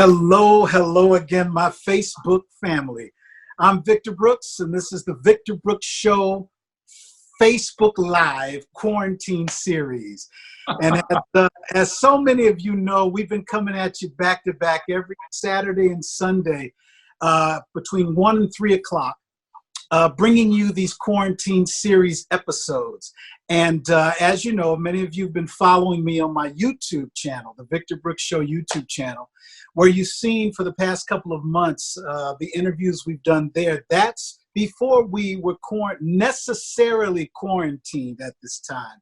Hello again, my Facebook family. I'm Victor Brooks, and this is the Victor Brooks Show Facebook Live Quarantine Series. And as so many of you know, we've been coming at you back to back every Saturday and Sunday between 1 and 3 o'clock, bringing you these quarantine series episodes. And as you know, many of you have been following me on my YouTube channel, the Victor Brooks Show YouTube channel, where you've seen for the past couple of months the interviews we've done there. That's before we were necessarily quarantined at this time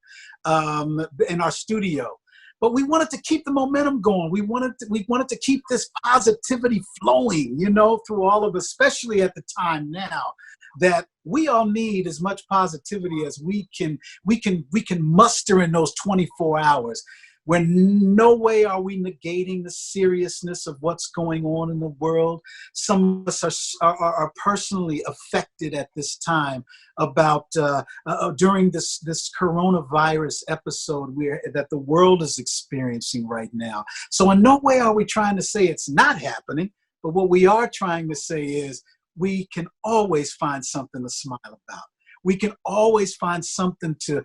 in our studio. But we wanted to keep the momentum going. We wanted to keep this positivity flowing, you know, through all of us, especially at the time now that we all need as much positivity as we can muster in those 24 hours. When no way are we negating the seriousness of what's going on in the world. Some of us are personally affected at this time about during this coronavirus episode that the world is experiencing right now. So in no way are we trying to say it's not happening, but what we are trying to say is we can always find something to smile about. We can always find something to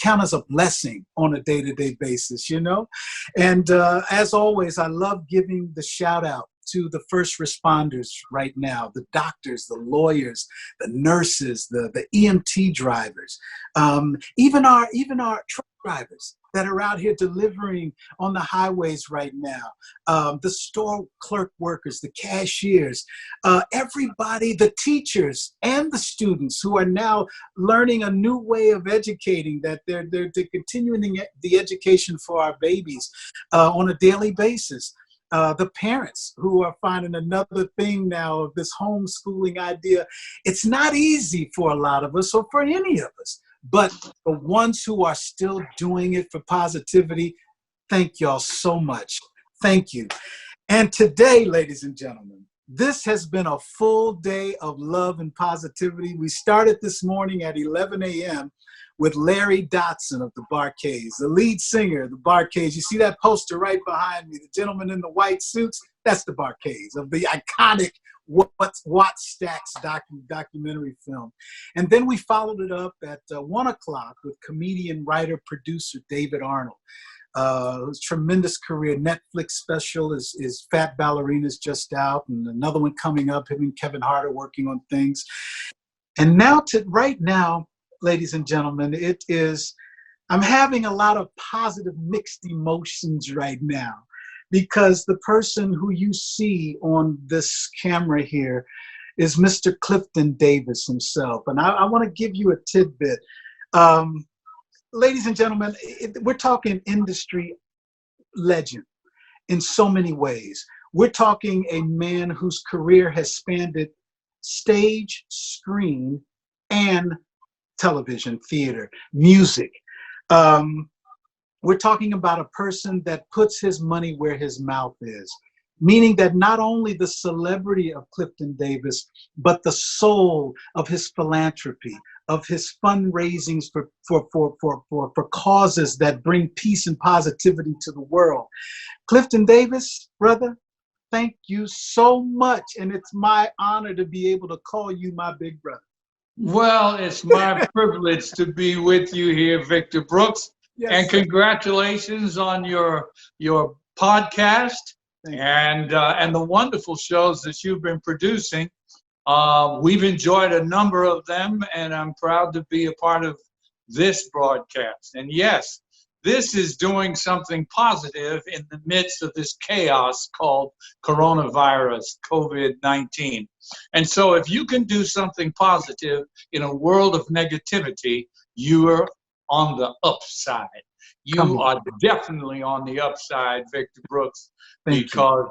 count as a blessing on a day-to-day basis, you know? And as always, I love giving the shout out to the first responders right now, the doctors, the lawyers, the nurses, the EMT drivers, even our truck drivers that are out here delivering on the highways right now, the store clerk workers, the cashiers, everybody, the teachers and the students who are now learning a new way of educating, that they're continuing the education for our babies on a daily basis. The parents who are finding another thing now of this homeschooling idea. It's not easy for a lot of us or for any of us, but the ones who are still doing it for positivity, thank y'all so much. Thank you. And today, ladies and gentlemen, this has been a full day of love and positivity. We started this morning at 11 a.m. with Larry Dotson of the Barcades, the lead singer of the Barcades. You see that poster right behind me, the gentleman in the white suits? That's the Barcades, of the iconic Watt Stacks documentary film. And then we followed it up at 1 o'clock with comedian, writer, producer David Arnold. His tremendous career. Netflix special is Fat Ballerinas just out, and another one coming up, him and Kevin Hart are working on things. And now right now, ladies and gentlemen, I'm having a lot of positive mixed emotions right now, because the person who you see on this camera here is Mr. Clifton Davis himself. And I want to give you a tidbit. Ladies and gentlemen, we're talking industry legend in so many ways. We're talking a man whose career has spanned stage, screen, and television, theater, music. We're talking about a person that puts his money where his mouth is, meaning that not only the celebrity of Clifton Davis, but the soul of his philanthropy, of his fundraisings for causes that bring peace and positivity to the world. Clifton Davis, brother, thank you so much. And it's my honor to be able to call you my big brother. Well, it's my privilege to be with you here, Victor Brooks. Yes, and congratulations on your podcast and the wonderful shows that you've been producing. We've enjoyed a number of them, and I'm proud to be a part of this broadcast. And yes, this is doing something positive in the midst of this chaos called coronavirus, COVID-19. And so if you can do something positive in a world of negativity, you're on the upside. You are definitely on the upside, Victor Brooks, because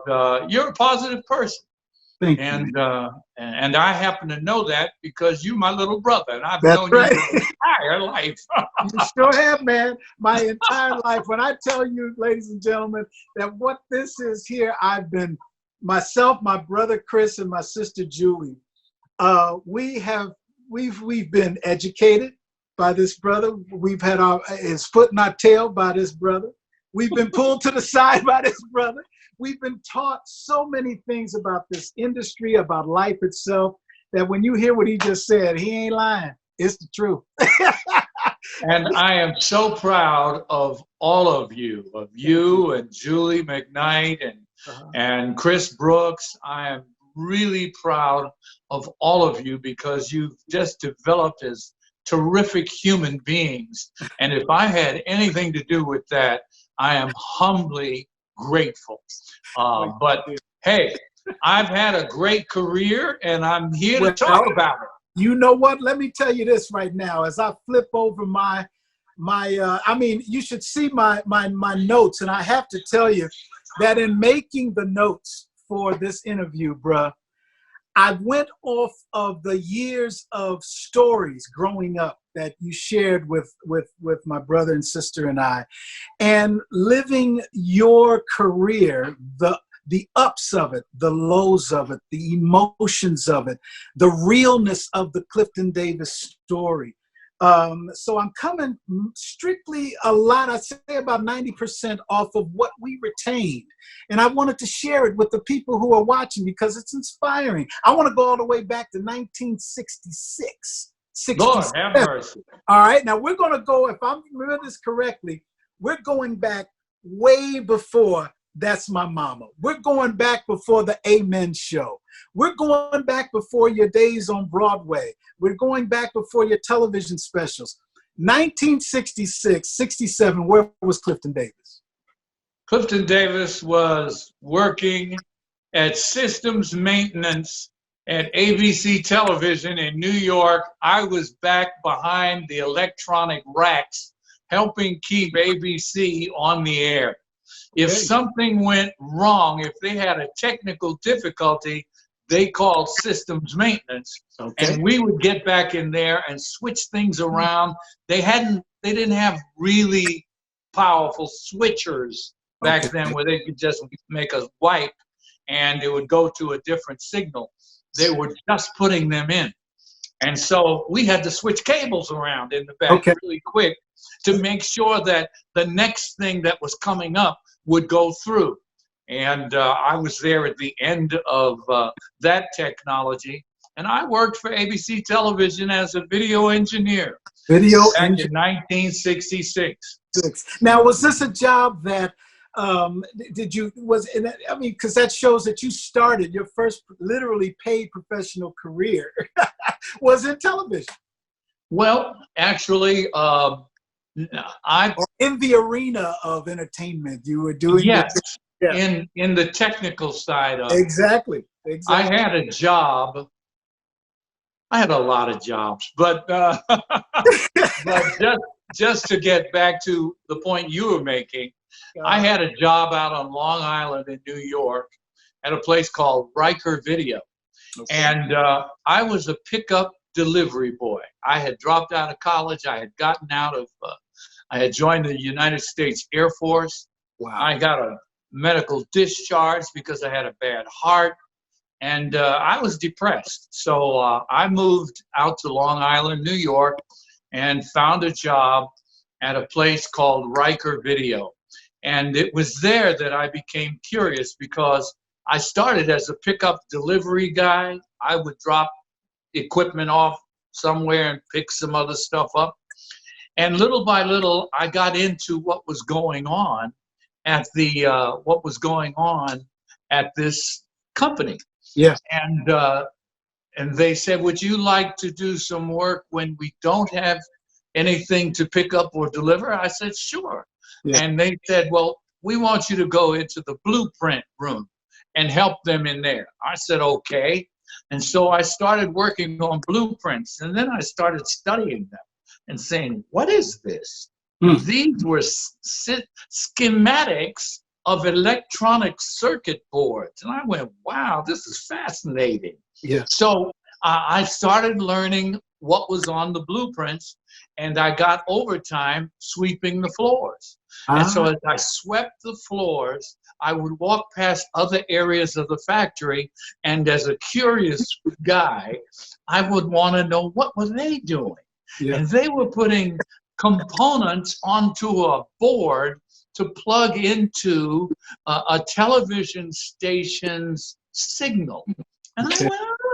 you're a positive person. Thank you. And you. I happen to know that because you're my little brother, and I've known you your entire life. You sure have, man. My entire life. When I tell you, ladies and gentlemen, that what this is here, I've been myself, my brother Chris, and my sister Julie. We've been educated by this brother. We've had his foot in our tail by this brother. We've been pulled to the side by this brother. we've been taught so many things about this industry, about life itself, that when you hear what he just said, he ain't lying. It's the truth. And I am so proud of all of you and Julie McKnight and Chris Brooks. I am really proud of all of you because you've just developed as terrific human beings. And if I had anything to do with that, I am humbly grateful. But hey, I've had a great career and I'm here to talk about it. You know what? Let me tell you this right now. As I flip over my I mean, you should see my notes, and I have to tell you that in making the notes for this interview, bruh, I went off of the years of stories growing up that you shared with my brother and sister and I, and living your career, the ups of it, the lows of it, the emotions of it, the realness of the Clifton Davis story. So I'm coming strictly a lot, I'd say about 90% off of what we retained. And I wanted to share it with the people who are watching because it's inspiring. I want to go all the way back to 1966. Lord have mercy. All right, now we're going to go, if I remember this correctly, we're going back way before That's My Mama. We're going back before the Amen Show. We're going back before your days on Broadway. We're going back before your television specials. 1966, 67, where was Clifton Davis? Clifton Davis was working at systems maintenance at ABC Television in New York. I was back behind the electronic racks helping keep ABC on the air. If something went wrong, if they had a technical difficulty, they called systems maintenance, and we would get back in there and switch things around. They didn't have really powerful switchers back then where they could just make a wipe and it would go to a different signal. They were just putting them in. And so we had to switch cables around in the back really quick to make sure that the next thing that was coming up would go through. And I was there at the end of that technology. And I worked for ABC Television as a video engineer. Back in 1966. Now, was this a job that, because that shows that you started your first literally paid professional career was in television? Well, actually, or in the arena of entertainment, you were doing in the technical side of Exactly. I had a job. I had a lot of jobs, but just to get back to the point you were making, I had a job out on Long Island in New York at a place called Riker Video. And I was a pickup delivery boy. I had dropped out of college. I had gotten out of, I had joined the United States Air Force. Wow. I got a medical discharge because I had a bad heart. And I was depressed. So I moved out to Long Island, New York, and found a job at a place called Riker Video. And it was there that I became curious because I started as a pickup delivery guy. I would drop equipment off somewhere and pick some other stuff up. And little by little, I got into what was going on at this company. Yeah. And they said, would you like to do some work when we don't have anything to pick up or deliver? I said, sure. Yeah. And they said, well, we want you to go into the blueprint room and help them in there. I said, okay. And so I started working on blueprints, and then I started studying them and saying, what is this? These were schematics of electronic circuit boards. And I went, wow, this is fascinating. Yeah. So I started learning what was on the blueprints, and I got overtime sweeping the floors. And so as I swept the floors, I would walk past other areas of the factory, and as a curious guy, I would want to know what were they doing. Yeah. And they were putting components onto a board to plug into a television station's signal. And I went,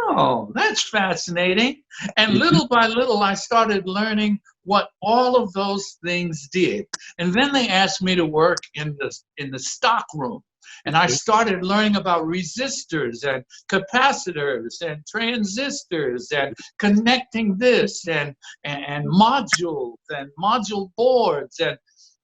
oh, that's fascinating. And little by little, I started learning what all of those things did. And then they asked me to work in the stock room. And I started learning about resistors and capacitors and transistors and connecting this and modules and module boards. And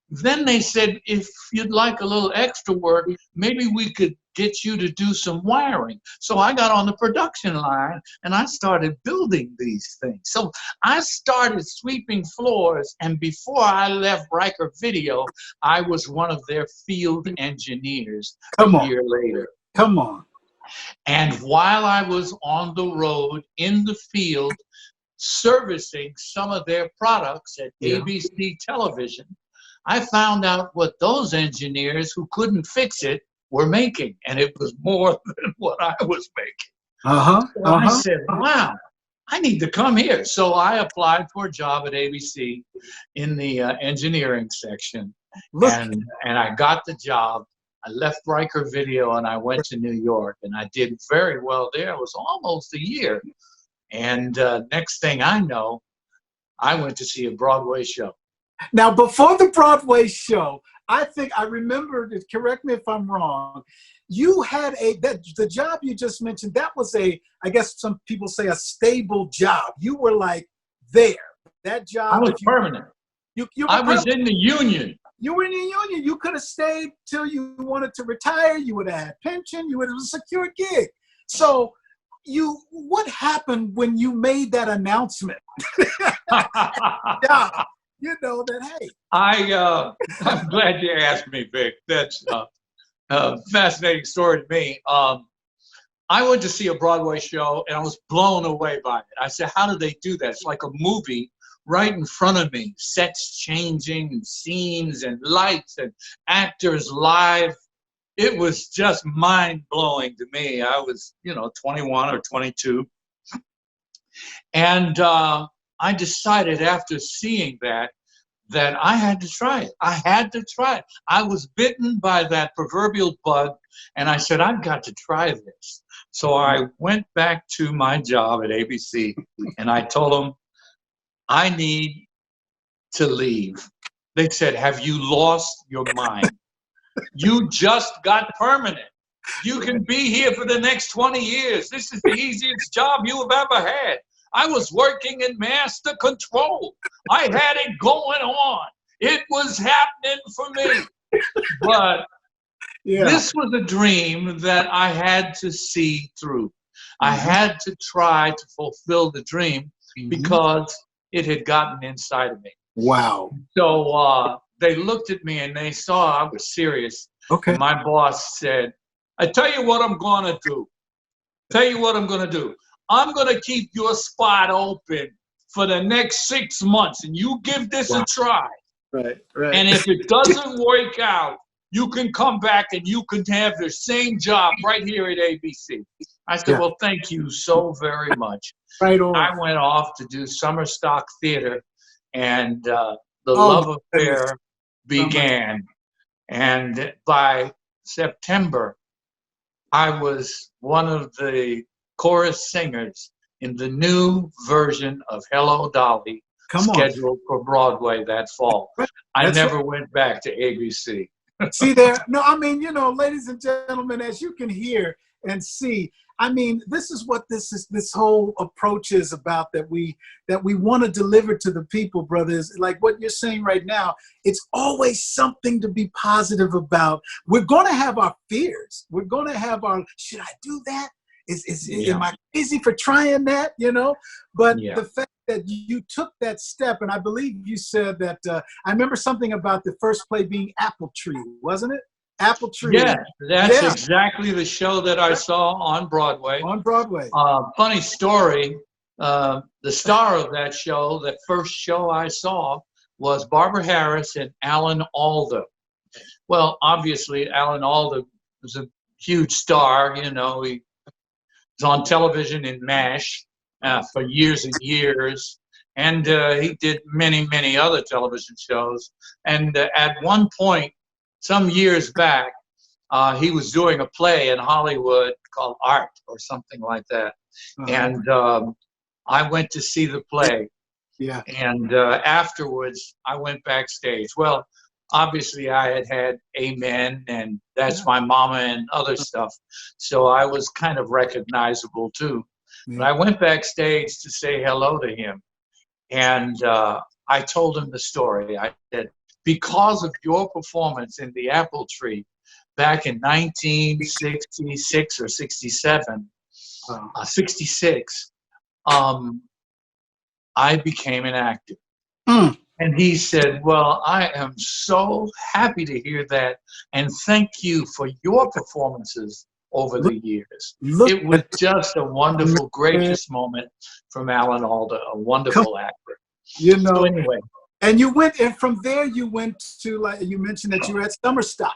then they said, if you'd like a little extra work, maybe we could get you to do some wiring. So I got on the production line and I started building these things. So I started sweeping floors, and before I left Riker Video, I was one of their field engineers a year later. Come on. And while I was on the road in the field servicing some of their products at ABC television, I found out what those engineers who couldn't fix it were making, and it was more than what I was making. So I said, wow, I need to come here. So I applied for a job at ABC in the engineering section, and I got the job. I left Riker Video and I went to New York, and I did very well there. It was almost a year. And next thing I know, I went to see a Broadway show. Now, before the Broadway show, I think I remember, correct me if I'm wrong, you had the job you just mentioned, that was I guess some people say a stable job. You were like there. That job. I was permanent. I was in the union. You were in the union. You could have stayed till you wanted to retire. You would have had pension. You would have a secure gig. So what happened when you made that announcement? Yeah. You know that, hey. I'm glad you asked me, Vic. That's a fascinating story to me. I went to see a Broadway show, and I was blown away by it. I said, how do they do that? It's like a movie right in front of me, sets changing, and scenes, and lights, and actors live. It was just mind-blowing to me. I was, 21 or 22. And I decided after seeing that I had to try it. I had to try it. I was bitten by that proverbial bug, and I said, I've got to try this. So I went back to my job at ABC, and I told them, I need to leave. They said, have you lost your mind? You just got permanent. You can be here for the next 20 years. This is the easiest job you have ever had. I was working in master control. I had it going on. It was happening for me. But this was a dream that I had to see through. I had to try to fulfill the dream because it had gotten inside of me. Wow. So they looked at me and they saw I was serious. Okay. And my boss said, I tell you what I'm going to do. I'm going to keep your spot open for the next 6 months, and you give this a try. Right. And if it doesn't work out, you can come back and you can have the same job right here at ABC. I said, well, thank you so very much. Right on. I went off to do summer stock theater, and the love affair began. And by September, I was one of the chorus singers in the new version of Hello, Dolly, scheduled for Broadway that fall. I never went back to ABC. See there? No, I mean, ladies and gentlemen, as you can hear and see, I mean, this is what this whole approach is about, that we want to deliver to the people, brothers. Like what you're saying right now, it's always something to be positive about. We're going to have our fears. We're going to have our, should I do that? Am I crazy for trying that? But the fact that you took that step, and I believe you said that, I remember something about the first play being Apple Tree, wasn't it? Apple Tree. Yeah, that's exactly the show that I saw on Broadway. On Broadway. Funny story, the star of that show, that first show I saw, was Barbara Harris and Alan Alda. Well, obviously, Alan Alda was a huge star. He was on television in MASH for years and years. And he did many, many other television shows. And at one point, some years back, he was doing a play in Hollywood called Art or something like that. And I went to see the play. Yeah. And afterwards, I went backstage. Well, obviously, I had had Amen, and That's My Mama and other stuff. So I was kind of recognizable, too. Yeah. But I went backstage to say hello to him. And I told him the story. I said, because of your performance in the Apple Tree back in 1966 or 67, 66, I became an actor. And he said, well, I am so happy to hear that. And thank you for your performances over the years. It was just a wonderful, gracious moment from Alan Alda, a wonderful actor. You know, so anyway. And you went, and from there you went to, like you mentioned that you were at Summer Stock.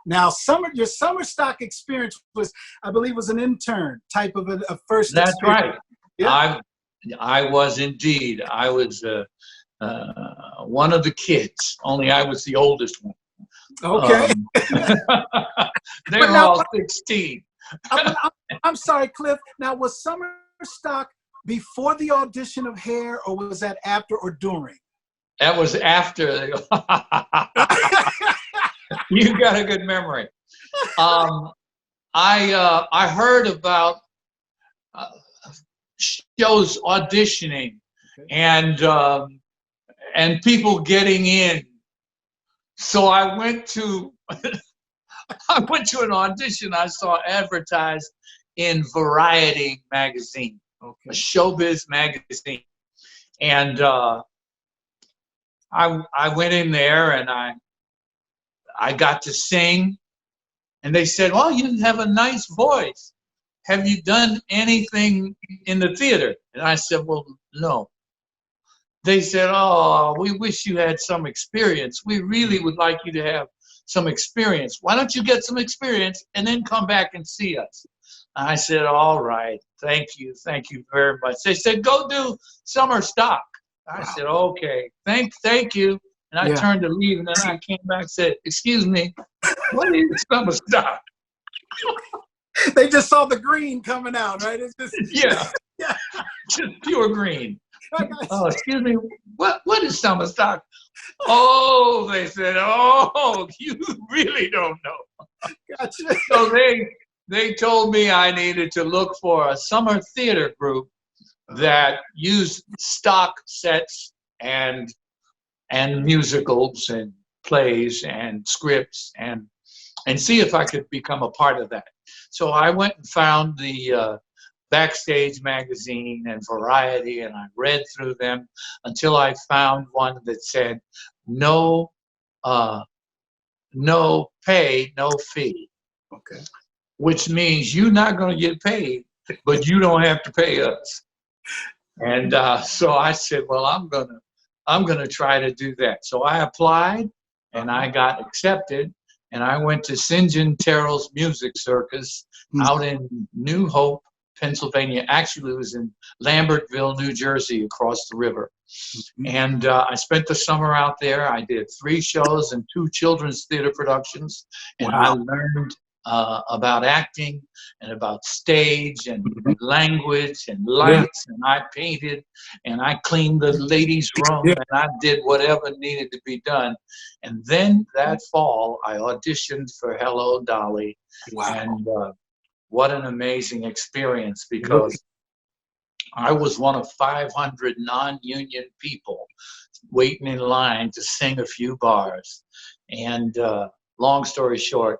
Now, your Summer Stock experience was, I believe, was an intern type of a first That's experience. right. Yeah. I was indeed. I was one of the kids, only I was the oldest one. Okay. They were all 16. I'm sorry, Cliff. Now, was Summer Stock before the audition of Hair, or was that after or during? That was after. You got a good memory. I heard about shows auditioning and people getting in. So I went to an audition I saw advertised in Variety magazine, a showbiz magazine, and I went in there and I got to sing, and they said, "Well, you have a nice voice. Have you done anything in the theater?" And I said, "Well, no." They said, "Oh, we wish you had some experience. We really would like you to have some experience. Why don't you get some experience and then come back and see us?" I said, "All right, thank you very much." They said, "Go do Summer Stock." I said, "Okay, thank you." And I turned to leave, and then I came back and said, "Excuse me, what is Summer Stock?" They just saw the green coming out, right? It's just just pure green. Oh, excuse me, what is Summer Stock? Oh, they said, "Oh, you really don't know." Gotcha. So they told me I needed to look for a summer theater group that used stock sets and musicals and plays and scripts and see if I could become a part of that. So I went and found the Backstage magazine and Variety, and I read through them until I found one that said no pay, no fee. Okay. Which means you're not going to get paid, but you don't have to pay us. And so I said, well, I'm gonna try to do that. So I applied, and I got accepted, and I went to St. John Terrell's Music Circus out in New Hope, Pennsylvania. Actually, it was in Lambertville, New Jersey, across the river. And I spent the summer out there. I did 3 shows and 2 children's theater productions, and I learned about acting and about stage and language and lights, and I painted and I cleaned the ladies' room and I did whatever needed to be done. And then that fall, I auditioned for Hello, Dolly. And what an amazing experience, because I was one of 500 non-union people waiting in line to sing a few bars. And long story short,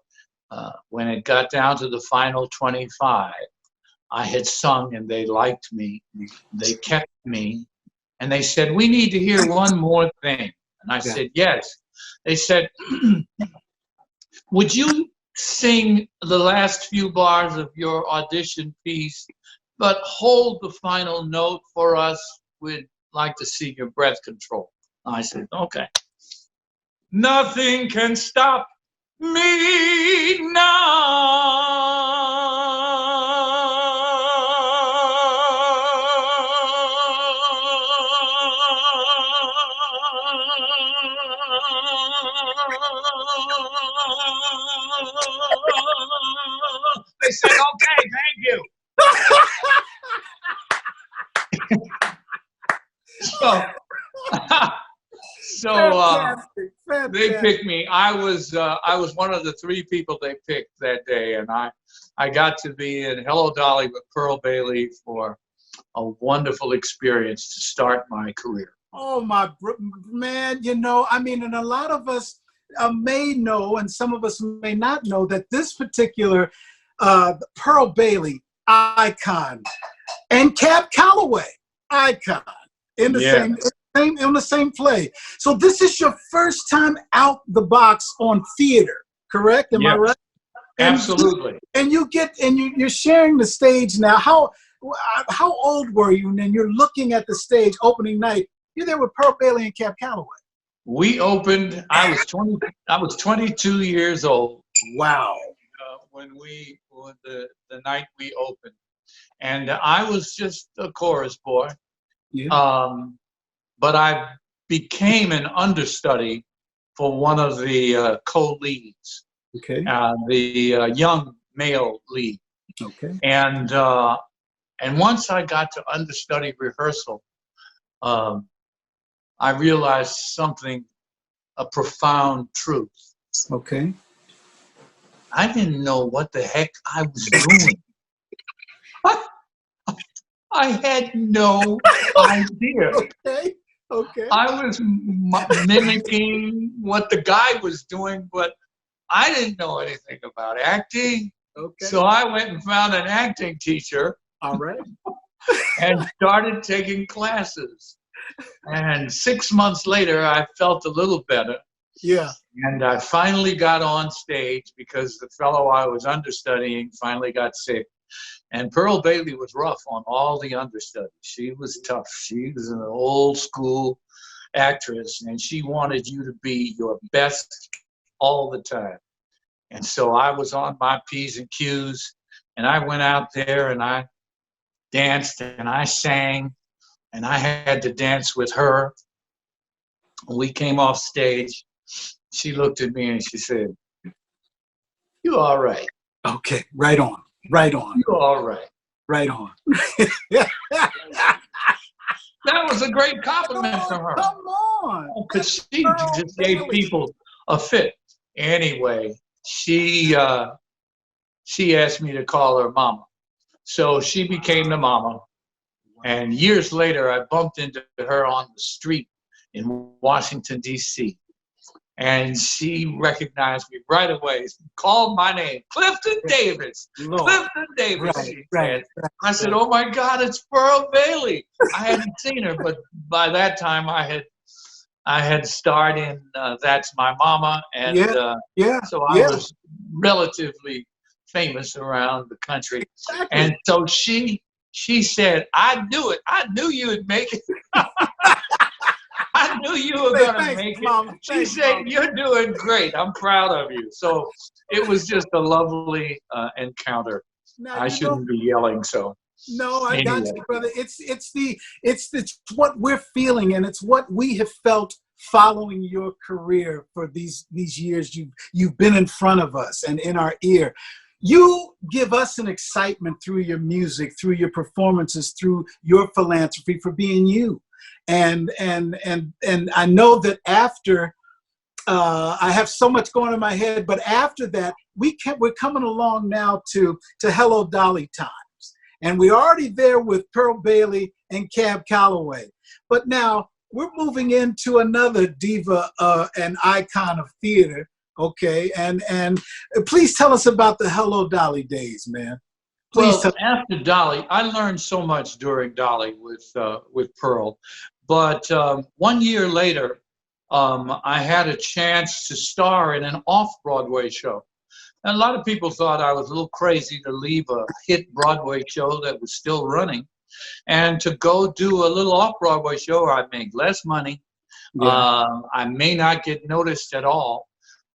when it got down to the final 25, I had sung and they liked me. They kept me. And they said, "We need to hear one more thing." And I said, "Yes." They said, "Would you sing the last few bars of your audition piece, but hold the final note for us? We'd like to see your breath control." I said, "Okay." Nothing can stop me now. So, Fantastic. they picked me. I was one of the 3 people they picked that day, and I got to be in Hello, Dolly with Pearl Bailey for a wonderful experience to start my career. Oh, man, I mean, and a lot of us may know, and some of us may not know, that this particular Pearl Bailey icon and Cab Calloway icon in the same play. So this is your first time out the box on theater, correct? Am I right? Absolutely. And you're sharing the stage now. How old were you? And you're looking at the stage opening night. You're there with Pearl Bailey and Cab Calloway. We opened. I was 22 years old. Wow. When the night we opened, and I was just a chorus boy. Yeah. But I became an understudy for one of the co-leads. Okay. The young male lead. Okay. And once I got to understudy rehearsal, I realized a profound truth. Okay. I didn't know what the heck I was doing. I had no idea. Okay. I was mimicking what the guy was doing, but I didn't know anything about acting. Okay. So I went and found an acting teacher. All right. And started taking classes. And 6 months later, I felt a little better. Yeah. And I finally got on stage because the fellow I was understudying finally got sick. And Pearl Bailey was rough on all the understudies. She was tough. She was an old school actress, and she wanted you to be your best all the time. And so I was on my P's and Q's, and I went out there and I danced and I sang, and I had to dance with her. We came off stage. She looked at me and she said, "You all right?" Okay, right on. Right on. "You all right?" Right on. That was a great compliment from her. Come on. Because she just gave people a fit. Anyway, she asked me to call her mama. So she became the mama. And years later, I bumped into her on the street in Washington, D.C. And she recognized me right away, called my name, Clifton Davis. Lord. Clifton Davis, she said. Right. I said, "Oh my God, it's Pearl Bailey." I hadn't seen her, but by that time I had starred in That's My Mama, and so I was relatively famous around the country. Exactly. And so she said, "I knew it. I knew you would make it." I knew you were going to make it. Mama. She said, Mama. "You're doing great. I'm proud of you." So it was just a lovely encounter. Now, I shouldn't be yelling, so. No, I got you, brother. It's what we're feeling, and it's what we have felt following your career for these years. You've been in front of us and in our ear. You give us an excitement through your music, through your performances, through your philanthropy, for being you. And I know that after I have so much going in my head, but after that, we're coming along now to Hello, Dolly times. And we're already there with Pearl Bailey and Cab Calloway. But now we're moving into another diva and icon of theater, okay? And please tell us about the Hello, Dolly days, man. Please. Well, after Dolly, I learned so much during Dolly with Pearl. But 1 year later, I had a chance to star in an off-Broadway show. And a lot of people thought I was a little crazy to leave a hit Broadway show that was still running and to go do a little off-Broadway show where I'd make less money. Yeah. I may not get noticed at all,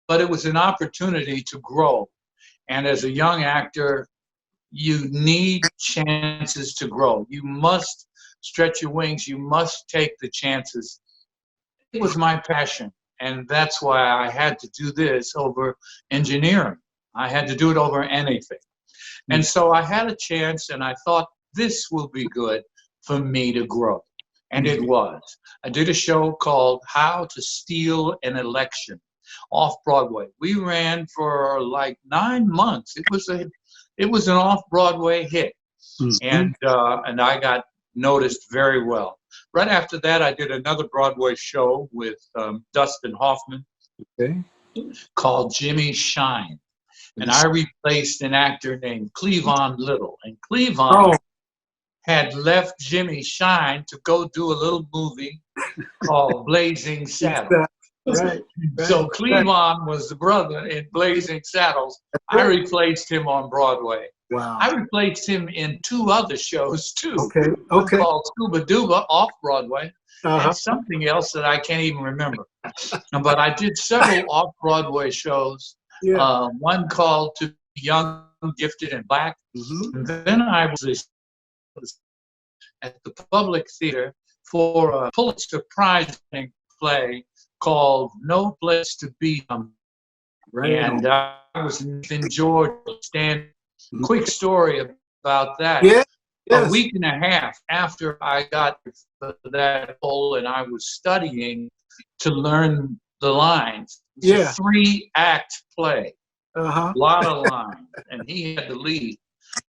but it was an opportunity to grow. And as a young actor, you need chances to grow. You must stretch your wings. You must take the chances. It was my passion, and that's why I had to do this over engineering. I had to do it over anything. And so I had a chance, and I thought this will be good for me to grow. And it was. I did a show called How to Steal an Election off-Broadway. We ran for like 9 months. It was an off-Broadway hit. And I got noticed very well. Right after that, I did another Broadway show with Dustin Hoffman called Jimmy Shine. And I replaced an actor named Cleavon Little. And Cleavon had left Jimmy Shine to go do a little movie called Blazing Saddles. Right. So Cleavon was the brother in Blazing Saddles. I replaced him on Broadway. Wow. I replaced him in 2 other shows too. Okay. One called Scuba Duba off Broadway, and something else that I can't even remember. But I did several off Broadway shows. Yeah. One called To Be Young, Gifted, and Black. And then I was at the Public Theater for a Pulitzer Prize winning play called No Place to Be. And I was in Georgia standing. Quick story about that. Yeah. Yes. A week and a half after I got that role and I was studying to learn the lines. It's a 3-act play. A lot of lines. And he had the lead.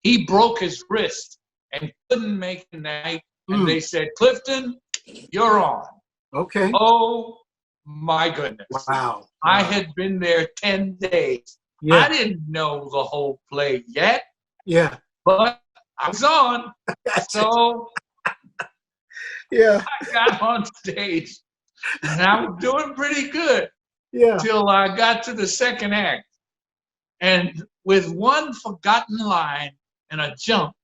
He broke his wrist and couldn't make the night. And they said, Clifton, you're on. Okay. Oh, my goodness. Wow. I had been there 10 days. Yeah. I didn't know the whole play yet. Yeah. But I was on. So I got on stage and I was doing pretty good. Yeah. Till I got to the 2nd act. And with one forgotten line and a jump,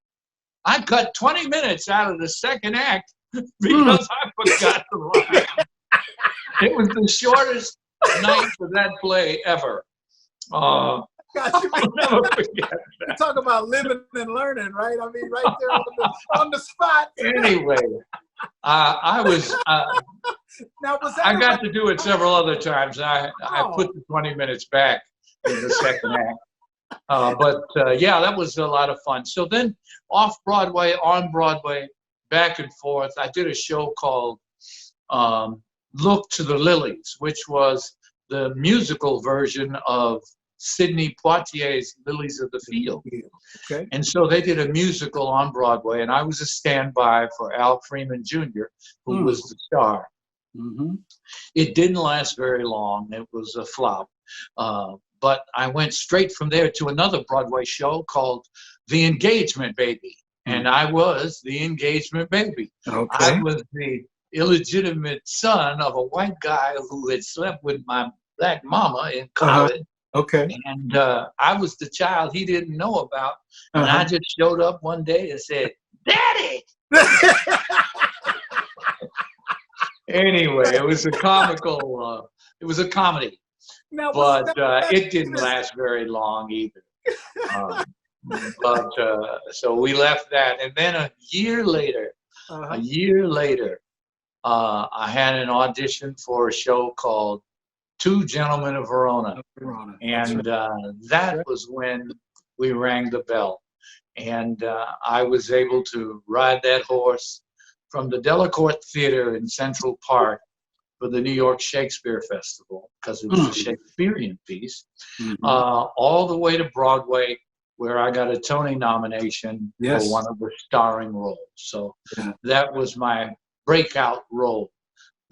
I cut 20 minutes out of the 2nd act because I forgot the line. It was the shortest night for that play ever. I'll never forget that. Talk about living and learning, right? I mean, right there on the spot. Anyway, I was. Now, was that I got to do it several other times. I put the 20 minutes back in the 2nd act. But that was a lot of fun. So then, off Broadway, on Broadway, back and forth. I did a show called "Look to the Lilies," which was the musical version of Sidney Poitier's Lilies of the Field. Okay. And so they did a musical on Broadway, and I was a standby for Al Freeman Jr., who was the star. It didn't last very long. It was a flop. But I went straight from there to another Broadway show called The Engagement Baby. And I was the engagement baby. Okay. I was the illegitimate son of a white guy who had slept with my black mama in college. Okay. And I was the child he didn't know about. And I just showed up one day and said, Daddy! Anyway, it was a comical, it was a comedy. Now, but it didn't last very long either. So we left that. And then a year later, I had an audition for a show called Two Gentlemen of Verona. And that was when we rang the bell. And I was able to ride that horse from the Delacorte Theater in Central Park for the New York Shakespeare Festival, because it was a Shakespearean piece, all the way to Broadway, where I got a Tony nomination for one of the starring roles. So that was my breakout role,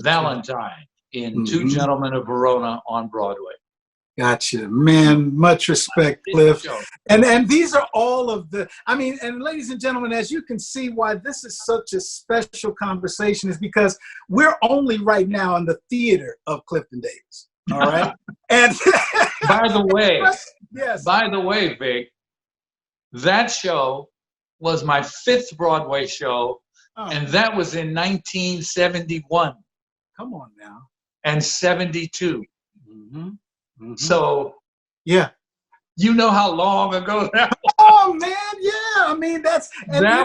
Valentine, in Two Gentlemen of Verona on Broadway. Gotcha, man. Much respect, Cliff. And these are all of the, I mean, and ladies and gentlemen, as you can see why this is such a special conversation is because we're only right now in the theater of Clifton Davis. All right. And by the way, Vic, that show was my 5th Broadway show, and that was in 1971. Come on now. And 72. So, you know how long ago that was. Oh, man, yeah. I mean, that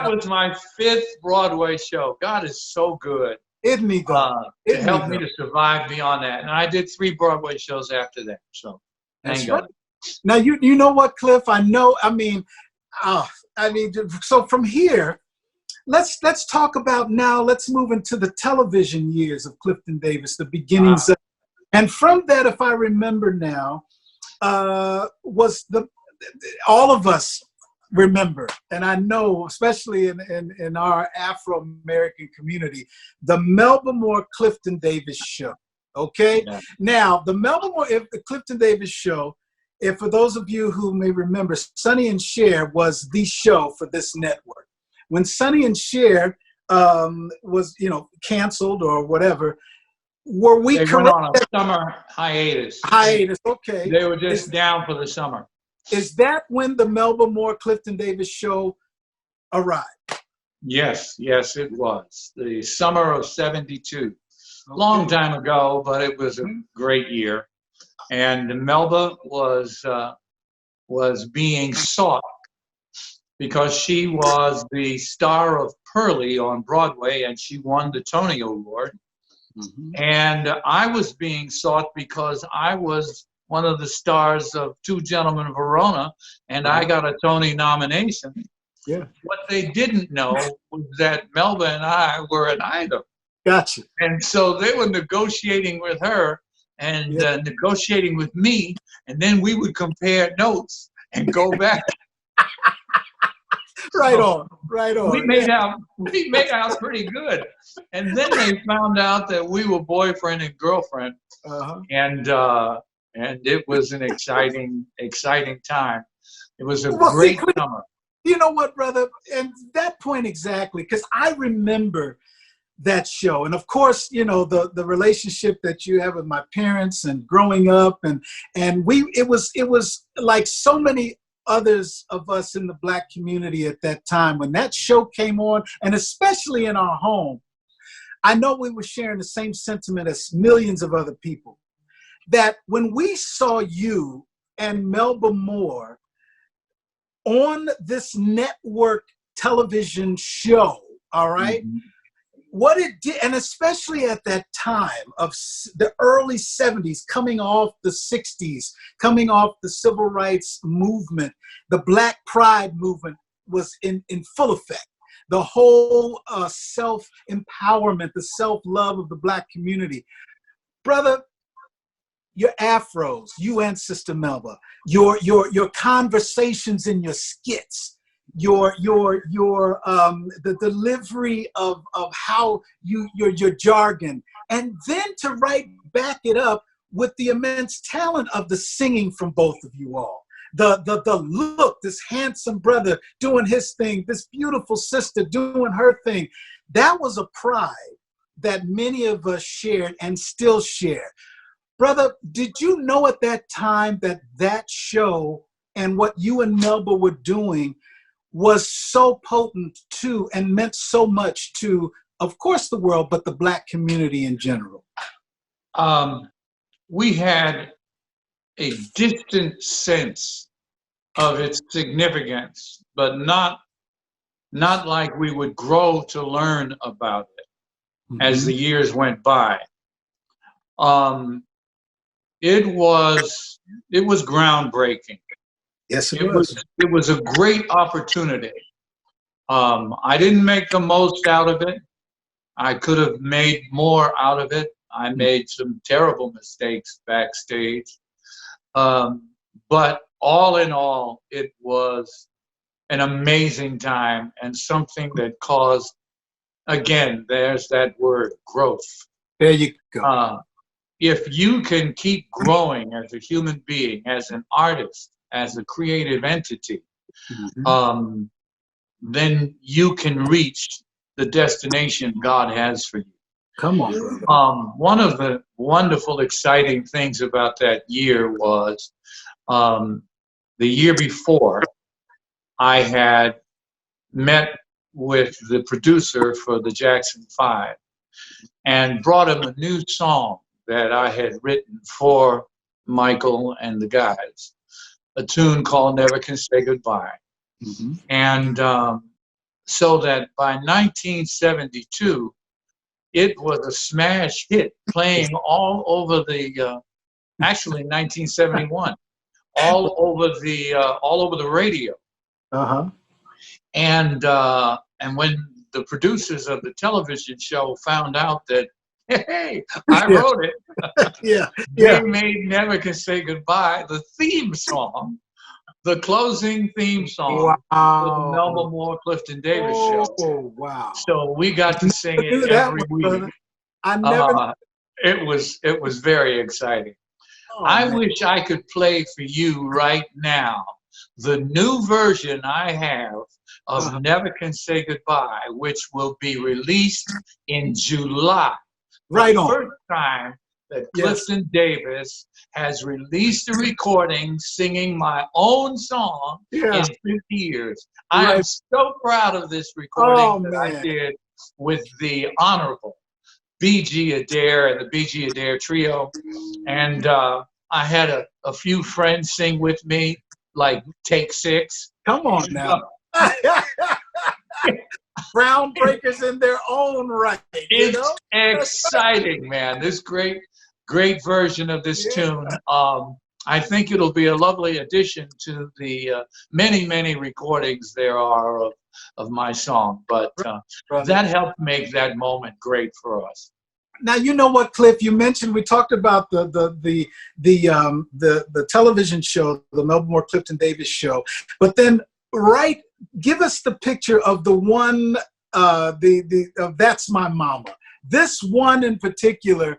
was my 5th Broadway show. God is so good. Isn't he good? To help me to survive beyond that. And I did 3 Broadway shows after that. So, thank God. Now, you know what, Cliff? I know, so from here, let's talk about now. Let's move into the television years of Clifton Davis, the beginnings, and from that, if I remember now, was all of us remember, and I know, especially in our Afro-American community, the Melba Moore Clifton Davis show. Okay, now the Clifton Davis show. If for those of you who may remember, Sonny and Cher was the show for this network. When Sonny and Cher was, canceled or whatever, were we correct? They went on a summer hiatus. Okay. They were just down for the summer. Is that when the Melba Moore Clifton Davis show arrived? Yes, it was. The summer of '72. Okay. Long time ago, but it was a great year. And Melba was being sought because she was the star of Pearlie on Broadway, and she won the Tony Award. Mm-hmm. And I was being sought because I was one of the stars of Two Gentlemen of Verona, and I got a Tony nomination. Yeah. What they didn't know was that Melba and I were an item. Gotcha. And so they were negotiating with her and negotiating with me, and then we would compare notes and go back. Right on. We made out pretty good, and then they found out that we were boyfriend and girlfriend, and it was an exciting time. It was a great summer. You know what, brother? And that point exactly, because I remember that show, and of course, the relationship that you have with my parents and growing up, and it was like so many others of us in the Black community at that time when that show came on, and especially in our home. I know we were sharing the same sentiment as millions of other people, that when we saw you and Melba Moore on this network television show, all right, what it did, and especially at that time of the early 70s, coming off the 60s, coming off the civil rights movement, the Black Pride movement was in full effect. The whole self-empowerment, the self-love of the Black community. Brother, your afros, you and Sister Melba, your conversations in your skits, the delivery of how your jargon, and then to back it up with the immense talent of the singing from both of you all. The look, this handsome brother doing his thing, this beautiful sister doing her thing. That was a pride that many of us shared and still share. Brother, did you know at that time that show and what you and Melba were doing was so potent to and meant so much to, of course, the world, but the Black community in general? We had a distant sense of its significance, but not like we would grow to learn about it as the years went by. It was groundbreaking. Yes, it was. It was a great opportunity. I didn't make the most out of it. I could have made more out of it. I made some terrible mistakes backstage. But all in all, it was an amazing time and something that caused, again, there's that word, growth. There you go. If you can keep growing as a human being, as an artist, as a creative entity, then you can reach the destination God has for you. Come on, brother. One of the wonderful, exciting things about that year was the year before, I had met with the producer for the Jackson 5 and brought him a new song that I had written for Michael and the guys, a tune called Never Can Say Goodbye. And so that by 1972, it was a smash hit, playing all over the, actually 1971, all over the radio. And when the producers of the television show found out that, hey, I wrote it. They made Never Can Say Goodbye the theme song, the closing theme song for the Melba Moore Clifton Davis show. Oh, wow. So we got to sing it every week. I never. It was very exciting. I wish I could play for you right now the new version I have of Never Can Say Goodbye, which will be released in July. Right the on. First time that Clifton Davis has released a recording singing my own song in 50 years. I am so proud of this recording that I did with the Honorable B.G. Adair and the B.G. Adair Trio. And I had a few friends sing with me, like Take Six. Come on now. Groundbreakers in their own right. It's exciting, man. This great version of this tune. I think it'll be a lovely addition to the many recordings there are of my song. But that helped make that moment great for us. Now, you know what, Cliff? You mentioned, we talked about the television show, the Melba Moore Clifton Davis show, but then give us the picture of the one, That's My Mama. This one in particular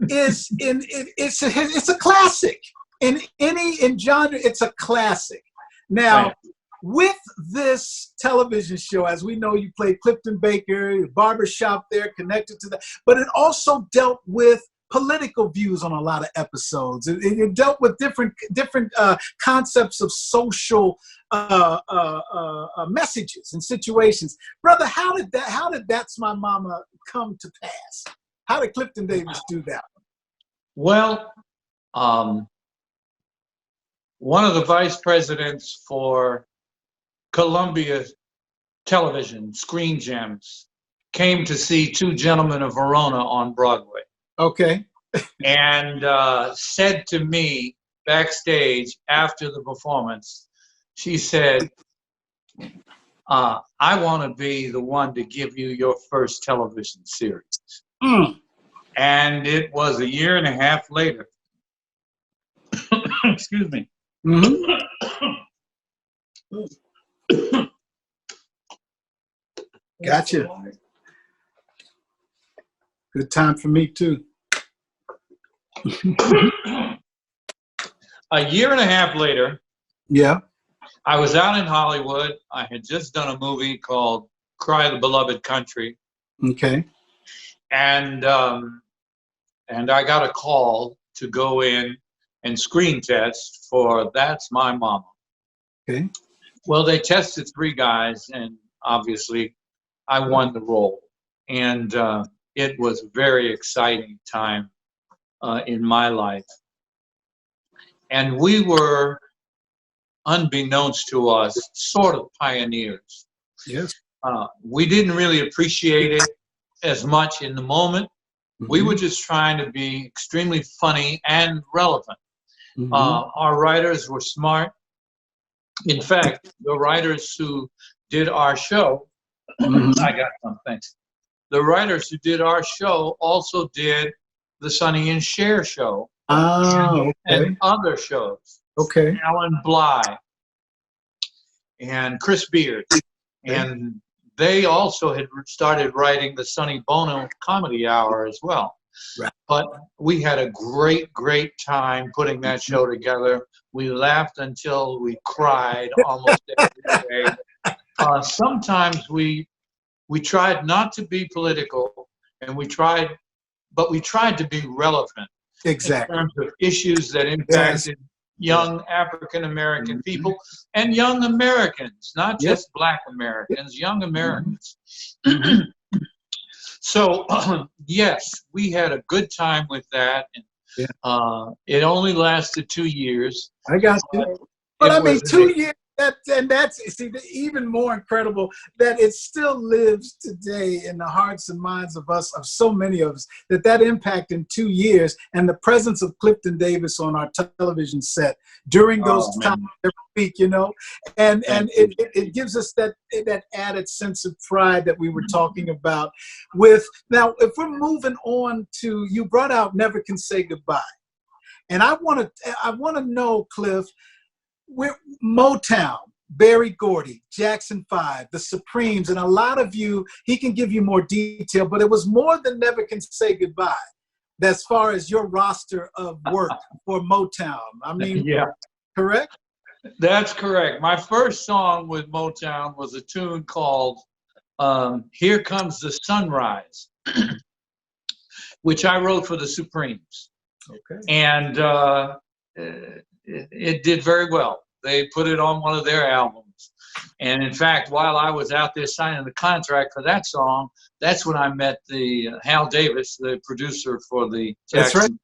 is it's a classic in genre. It's a classic. Now, with this television show, as we know, you played Clifton Baker, barbershop there connected to that, but it also dealt with political views on a lot of episodes. It dealt with different concepts of social messages and situations. Brother, how did That's My Mama come to pass? How did Clifton Davis do that? Well, one of the vice presidents for Columbia Television, Screen Gems, came to see Two Gentlemen of Verona on Broadway. Okay. And said to me backstage after the performance, she said, I want to be the one to give you your first television series. And it was a year and a half later. Excuse me. Gotcha. Good time for me too. A year and a half later, I was out in Hollywood. I had just done a movie called Cry the Beloved Country. Okay. And I got a call to go in and screen test for That's My Mama. Okay. Well, they tested 3 guys, and obviously I won the role. And it was a very exciting time in my life. And we were, unbeknownst to us, sort of pioneers. Yes. We didn't really appreciate it as much in the moment. We were just trying to be extremely funny and relevant. Our writers were smart. In fact, the writers who did our show, I got some, thanks. The writers who did our show also did the Sonny and Cher show and other shows. Okay. Alan Bly and Chris Beard. And they also had started writing the Sonny Bono Comedy Hour as well. Right. But we had a great time putting that show together. We laughed until we cried almost every day. Sometimes we tried not to be political, and we tried to be relevant. Exactly. In terms of issues that impacted young African American people and young Americans, not just Black Americans, young Americans. So, yes, we had a good time with that. And, it only lasted 2 years. I got you. But I mean, 2 years That's see, even more incredible that it still lives today in the hearts and minds of us, of so many of us, that impact in 2 years and the presence of Clifton Davis on our television set during those times every week, and it gives us that added sense of pride that we were talking about. With now, if we're moving on to, you brought out Never Can Say Goodbye, and I want to know, Cliff. We're Motown, Berry Gordy, Jackson 5, the Supremes, and a lot of you, he can give you more detail, but it was more than Never Can Say Goodbye as far as your roster of work for Motown. I mean, yeah, correct? That's correct. My first song with Motown was a tune called Here Comes the Sunrise, which I wrote for the Supremes. Okay. And it did very well. They put it on one of their albums. And in fact, while I was out there signing the contract for that song, that's when I met the Hal Davis, the producer for the Jackson 5.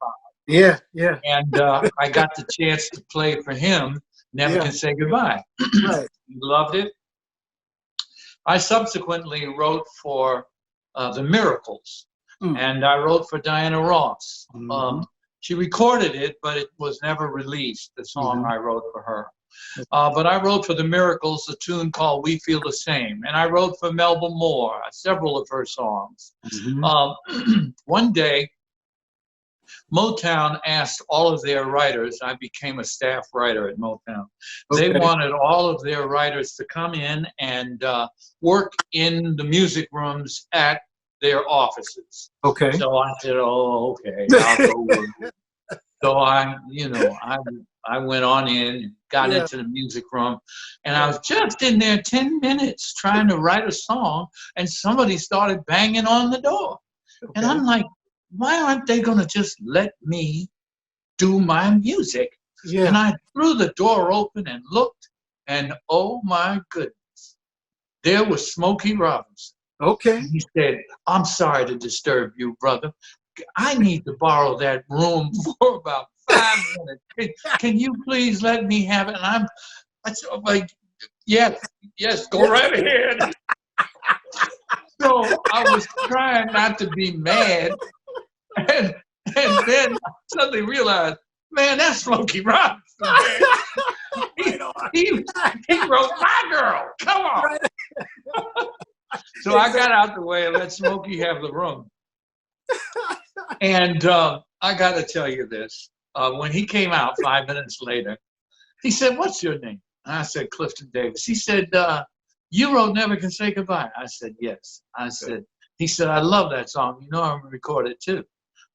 Yeah, yeah. And I got the chance to play for him, Never Can Say Goodbye. Right. He loved it. I subsequently wrote for The Miracles, and I wrote for Diana Ross. She recorded it, but it was never released, the song I wrote for her. But I wrote for The Miracles a tune called We Feel the Same. And I wrote for Melba Moore several of her songs. One day, Motown asked all of their writers, I became a staff writer at Motown. They wanted all of their writers to come in and work in the music rooms at their offices. Okay. So I said, oh, okay, I'll go work. So I went on in and got into the music room, and I was just in there 10 minutes trying to write a song, and somebody started banging on the door. And I'm like, why aren't they going to just let me do my music? And I threw the door open and looked, and oh my goodness, there was Smokey Robinson. Okay. He said, I'm sorry to disturb you, brother. I need to borrow that room for about 5 minutes. Can you please let me have it? And I'm like, yes, go right ahead. So I was trying not to be mad. And then I suddenly realized, man, that's Smokey Robinson. He wrote My Girl. Come on. So I got out the way and let Smokey have the room. And I got to tell you this. When he came out 5 minutes later, he said, what's your name? And I said, Clifton Davis. He said, you wrote Never Can Say Goodbye. I said, yes. He said, I love that song. I'm going to record it too.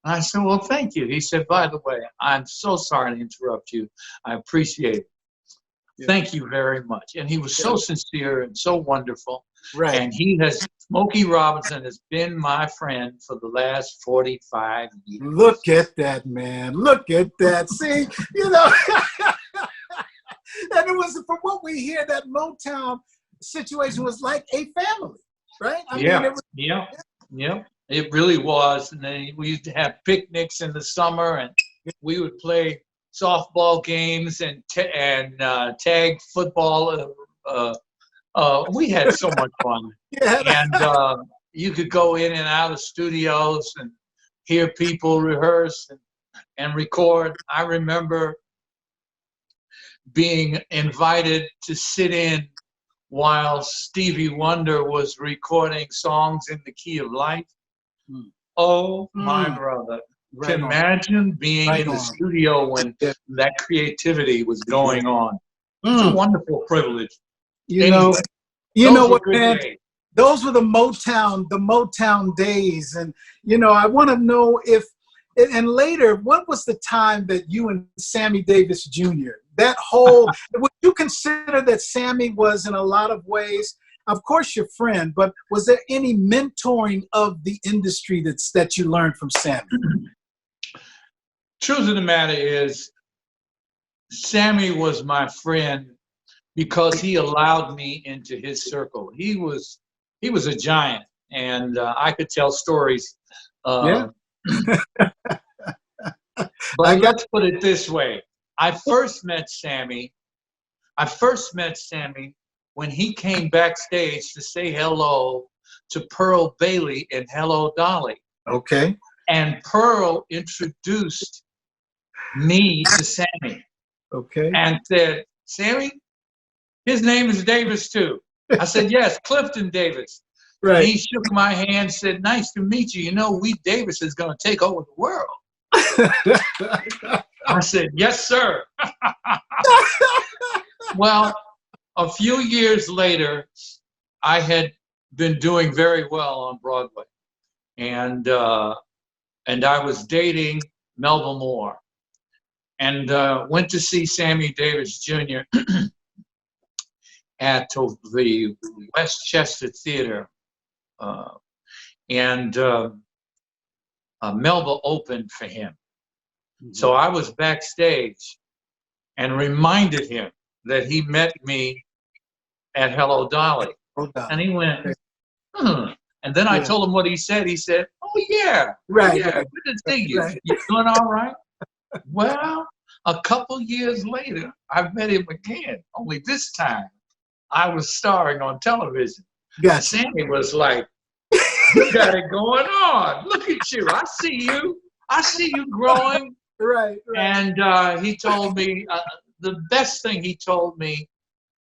And I said, well, thank you. He said, by the way, I'm so sorry to interrupt you. I appreciate it. Thank you very much. And he was so sincere and so wonderful. Right. And Smokey Robinson has been my friend for the last 45 years. Look at that, man. Look at that. See, and it was, from what we hear, that Motown situation was like a family, right? I mean, it was, it really was. And then we used to have picnics in the summer, and we would play softball games and tag football. We had so much fun. And you could go in and out of studios and hear people rehearse and record. I remember being invited to sit in while Stevie Wonder was recording songs in the key of life. Oh, my brother. Right, to imagine being in the studio when that creativity was going on. It's a wonderful privilege. You know what, man? Those were the Motown days. And, I want to know if, and later, what was the time that you and Sammy Davis Jr., that whole, would you consider that Sammy was in a lot of ways, of course, your friend, but was there any mentoring of the industry that you learned from Sammy? Truth of the matter is, Sammy was my friend because he allowed me into his circle. He was a giant, and I could tell stories. But let's put it this way. I first met Sammy. I first met Sammy when he came backstage to say hello to Pearl Bailey in Hello, Dolly. Okay. And Pearl introduced me to Sammy. Okay. And said, Sammy, his name is Davis too. I said, yes, Clifton Davis. Right. And he shook my hand, said, nice to meet you. You know, we Davis is going to take over the world. I said, yes, sir. Well, a few years later, I had been doing very well on Broadway. And I was dating Melba Moore. And went to see Sammy Davis Jr. at the Westchester Theater. And Melba opened for him. Mm-hmm. So I was backstage and reminded him that he met me at Hello, Dolly. And he went, And then I told him what he said. He said, oh, yeah. Right. Yeah, good to see you. Right. You doing all right? Well, a couple years later, I met him again. Only this time, I was starring on television. Gotcha. Sammy was like, you got it going on. Look at you. I see you. I see you growing. Right. And he told me, the best thing he told me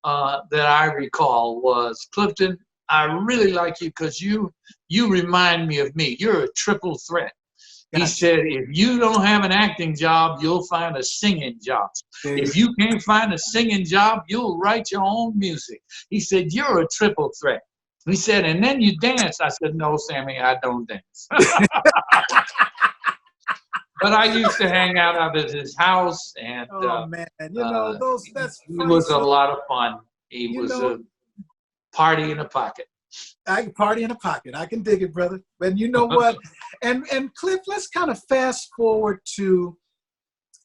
that I recall was, Clifton, I really like you because you remind me of me. You're a triple threat. Gotcha. He said, if you don't have an acting job, you'll find a singing job. If you can't find a singing job, you'll write your own music. He said, you're a triple threat. He said, and then you dance. I said, no, Sammy, I don't dance. But I used to hang out at his house, and man, you know, that's he was a lot of fun. He was a party in a pocket. I can party in a pocket. I can dig it, brother. And you know what? And Cliff, let's kind of fast forward to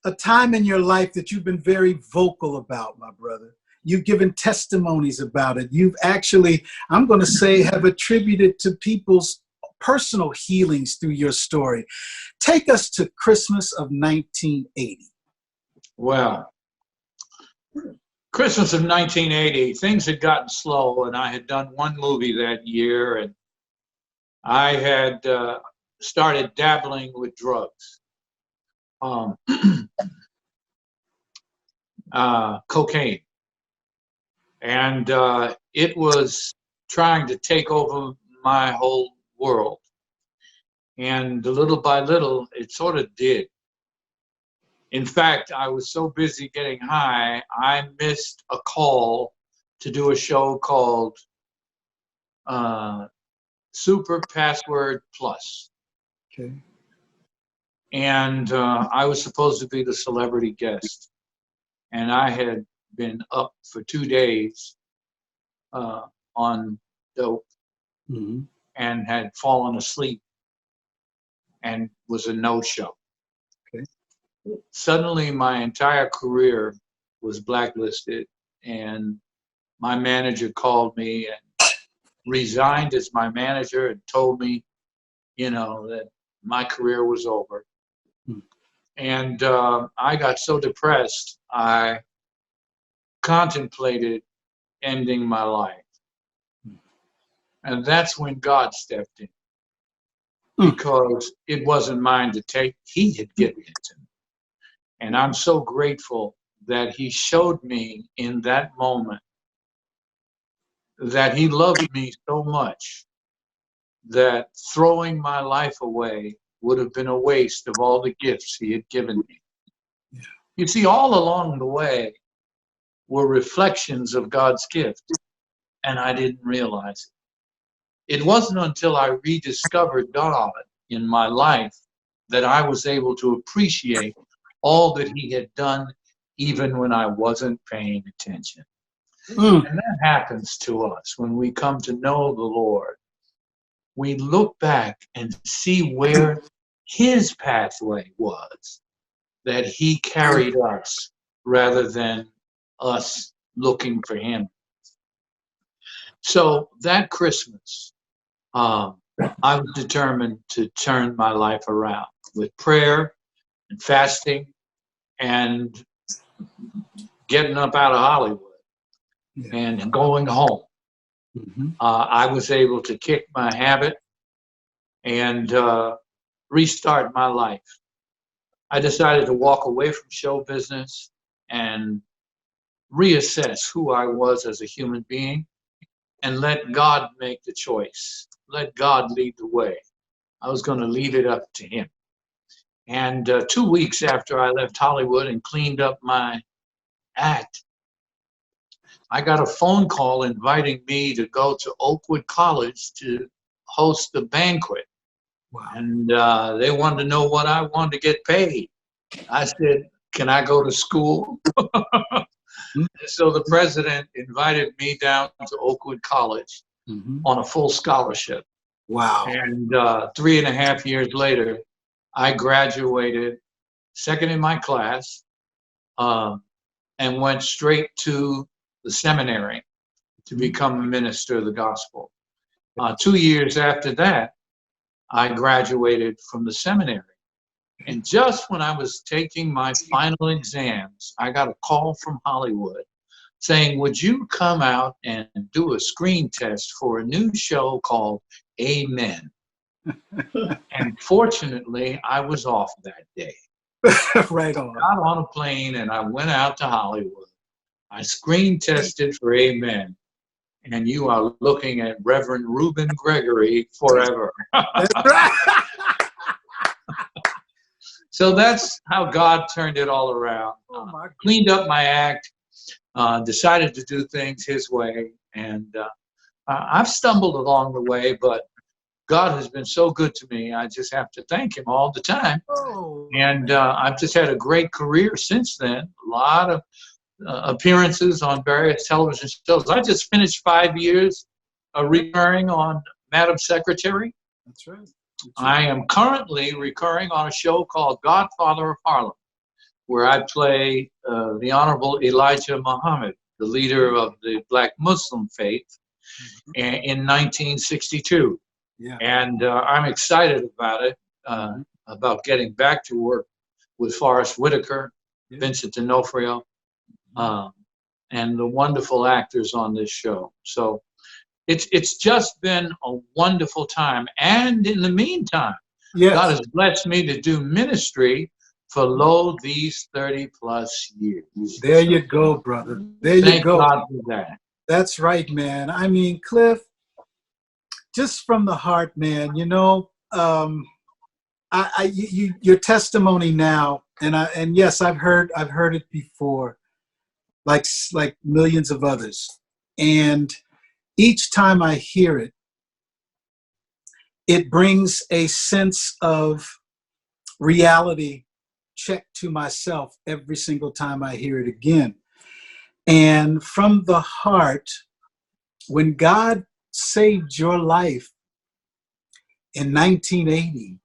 a time in your life that you've been very vocal about, my brother. You've given testimonies about it. You've actually, I'm going to say, have attributed to people's personal healings through your story. Take us to Christmas of 1980. Well, Christmas of 1980, things had gotten slow, and I had done one movie that year, and I had started dabbling with drugs, cocaine, and it was trying to take over my whole world. And little by little, it sort of did. In fact, I was so busy getting high, I missed a call to do a show called Super Password Plus. Okay. And I was supposed to be the celebrity guest. And I had been up for 2 days on dope, mm-hmm. and had fallen asleep and was a no-show. Okay. Suddenly, my entire career was blacklisted, and my manager called me and resigned as my manager and told me, that my career was over. And I got so depressed, I contemplated ending my life. And that's when God stepped in, because it wasn't mine to take. He had given it to me. And I'm so grateful that he showed me in that moment that he loved me so much that throwing my life away would have been a waste of all the gifts he had given me. Yeah. You see, all along the way were reflections of God's gift, and I didn't realize it. It wasn't until I rediscovered God in my life that I was able to appreciate all that he had done, even when I wasn't paying attention. And that happens to us when we come to know the Lord. We look back and see where his pathway was, that he carried us rather than us looking for him. So that Christmas, I was determined to turn my life around with prayer and fasting and getting up out of Hollywood. and going home. I was able to kick my habit and restart my life. I decided to walk away from show business and reassess who I was as a human being and let God make the choice. Let God lead the way. I was going to leave it up to him. And 2 weeks after I left Hollywood and cleaned up my act, I got a phone call inviting me to go to Oakwood College to host the banquet. Wow. And they wanted to know what I wanted to get paid. I said, can I go to school? So the president invited me down to Oakwood College on a full scholarship. Wow. And 3.5 years later, I graduated second in my class and went straight to the seminary to become a minister of the gospel. 2 years after that, I graduated from the seminary. And just when I was taking my final exams, I got a call from Hollywood saying, would you come out and do a screen test for a new show called Amen? And fortunately, I was off that day. Right on. I got on a plane and I went out to Hollywood. I screen tested for Amen. And you are looking at Reverend Reuben Gregory forever. That's right. So that's how God turned it all around. Cleaned up my act, decided to do things his way. And I've stumbled along the way, but God has been so good to me. I just have to thank him all the time. And I've just had a great career since then. A lot of appearances on various television shows. I just finished 5 years recurring on Madam Secretary. That's right. I am currently recurring on a show called Godfather of Harlem, where I play the Honorable Elijah Muhammad, the leader of the Black Muslim faith, in 1962. Yeah. And I'm excited about it, about getting back to work with Forrest Whitaker, Vincent D'Onofrio, and the wonderful actors on this show. So it's just been a wonderful time. And in the meantime, God has blessed me to do ministry for these 30 plus years. There you go, brother. There you go. Thank God for that. That's right, man. I mean, Cliff, just from the heart, man, you know, your testimony now, and yes, I've heard it before, like millions of others. And each time I hear it, it brings a sense of reality check to myself every single time I hear it again. And from the heart, when God saved your life in 1980,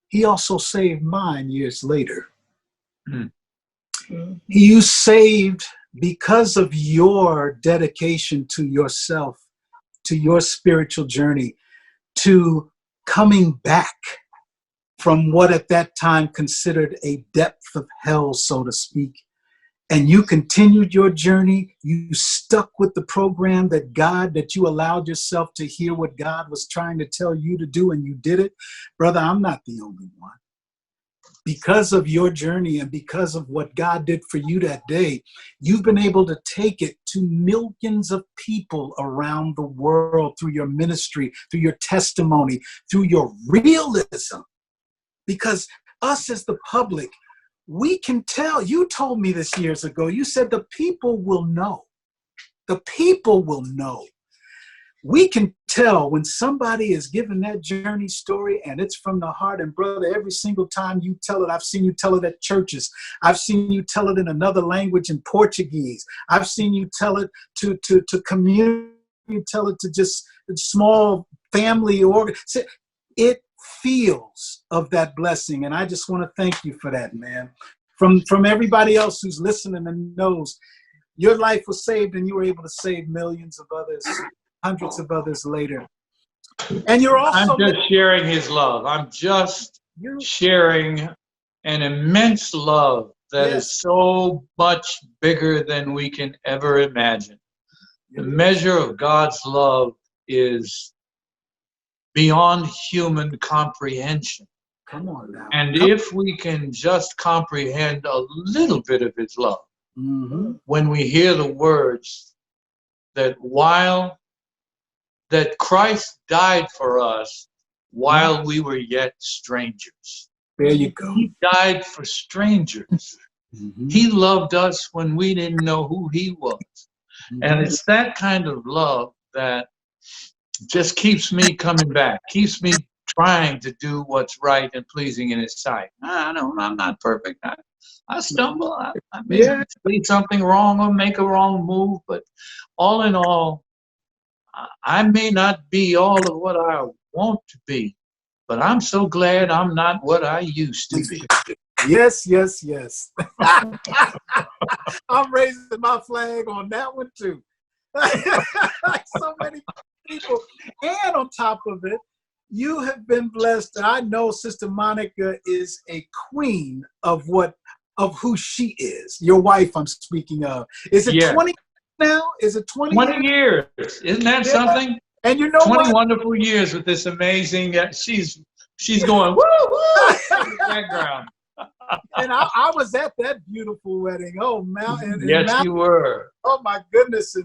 he also saved mine years later. You saved because of your dedication to yourself, to your spiritual journey, to coming back from what at that time considered a depth of hell, so to speak. And you continued your journey. You stuck with the program that you allowed yourself to hear what God was trying to tell you to do, and you did it. Brother, I'm not the only one. Because of your journey and because of what God did for you that day, you've been able to take it to millions of people around the world through your ministry, through your testimony, through your realism. Because us as the public, we can tell. You told me this years ago. You said the people will know. The people will know. We can tell when somebody is giving that journey story and it's from the heart. And brother, every single time you tell it, I've seen you tell it at churches. I've seen you tell it in another language, in Portuguese. I've seen you tell it to community, you tell it to just small family organs. It feels of that blessing. And I just want to thank you for that, man. From everybody else who's listening and knows your life was saved and you were able to save millions of others, hundreds of others later. And you're also— I'm just sharing his love. I'm just sharing an immense love that is so much bigger than we can ever imagine. The measure of God's love is beyond human comprehension. Come on now. And if we can just comprehend a little bit of his love, when we hear the words that that Christ died for us while we were yet strangers. There you go. He died for strangers. He loved us when we didn't know who he was. And it's that kind of love that just keeps me coming back, keeps me trying to do what's right and pleasing in his sight. I know I'm not perfect. I stumble. I may say something wrong or make a wrong move, but all in all, I may not be all of what I want to be, but I'm so glad I'm not what I used to be. Yes, yes, yes. I'm raising my flag on that one too. So many people. And on top of it, you have been blessed. I know Sister Monica is a queen of who she is. Your wife I'm speaking of. Is it 20 now? Is it 20 years? Isn't that something? And you know 20 wonderful years with this amazing, she's going, woo, woo, in the background. And I was at that beautiful wedding. Oh, Mountain. Yes, you were. Oh, my goodness.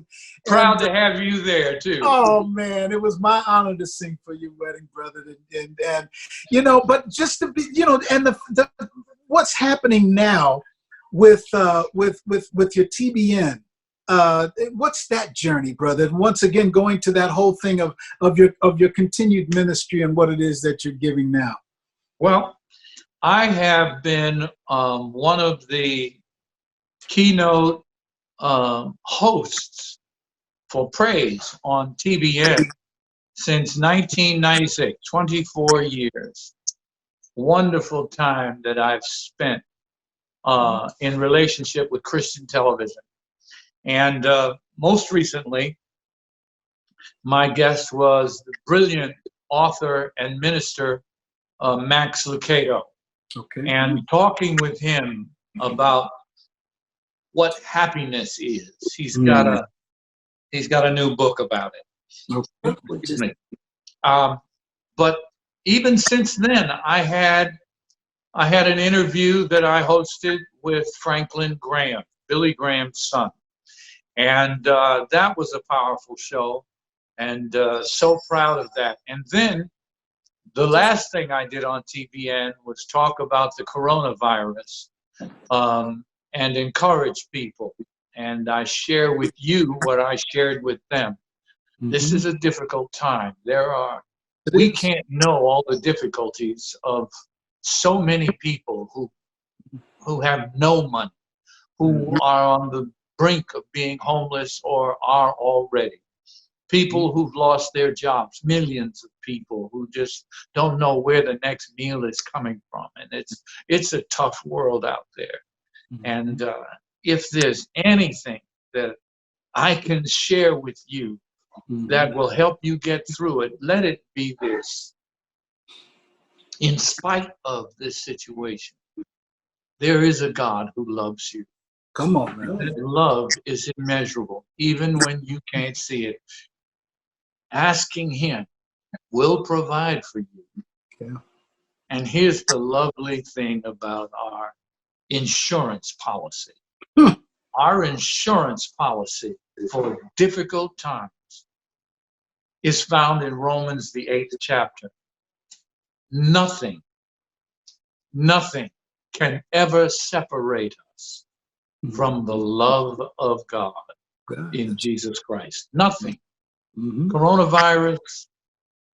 Proud to have you there, too. Oh, man. It was my honor to sing for your wedding, brother. And you know, but just to be, you know, and the what's happening now with your TBN, what's that journey, brother? And once again, going to that whole thing of your continued ministry and what it is that you're giving now. Well, I have been one of the keynote hosts for Praise on TBN since 1996, 24 years. Wonderful time that I've spent in relationship with Christian television. And most recently, my guest was the brilliant author and minister, Max Lucado. Okay. And talking with him about what happiness is. He's got a new book about it. Okay. But even since then, I had an interview that I hosted with Franklin Graham, Billy Graham's son. And that was a powerful show, and so proud of that. And then the last thing I did on TBN was talk about the coronavirus and encourage people. And I share with you what I shared with them. This is a difficult time. We can't know all the difficulties of so many people who have no money, who are on the brink of being homeless or are already. People who've lost their jobs, millions of people who just don't know where the next meal is coming from. And it's a tough world out there. And if there's anything that I can share with you that will help you get through it, let it be this. In spite of this situation, there is a God who loves you. Come on, man. That love is immeasurable, even when you can't see it. Asking him will provide for you. Yeah. And here's the lovely thing about our insurance policy. Our insurance policy for difficult times is found in Romans, the 8th chapter. Nothing can ever separate us from the love of God in Jesus Christ. Nothing. Coronavirus,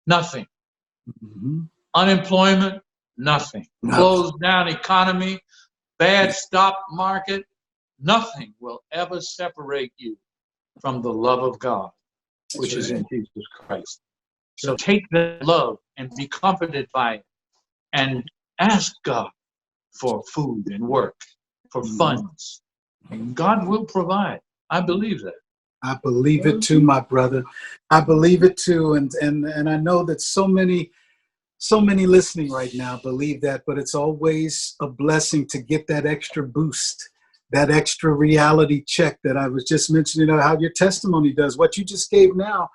nothing. Unemployment, nothing. Closed down economy, bad stock market, nothing will ever separate you from the love of God, which is in Jesus Christ. So take that love and be comforted by it and ask God for food and work, for funds. And God will provide. I believe that. I believe it too, my brother. I believe it too. And I know that so many so many listening right now believe that, but it's always a blessing to get that extra boost, that extra reality check that I was just mentioning, how your testimony does. What you just gave now,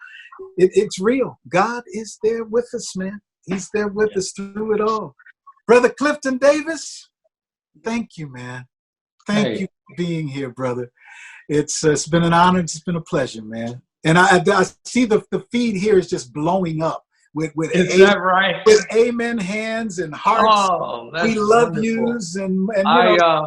it's real. God is there with us, man. He's there with us through it all. Brother Clifton Davis, thank you, man. Thank you for being here, brother. It's been an honor. It's been a pleasure, man. And I see the feed here is just blowing up with is that right? With amen hands and hearts. Oh, that's we love wonderful. yous and I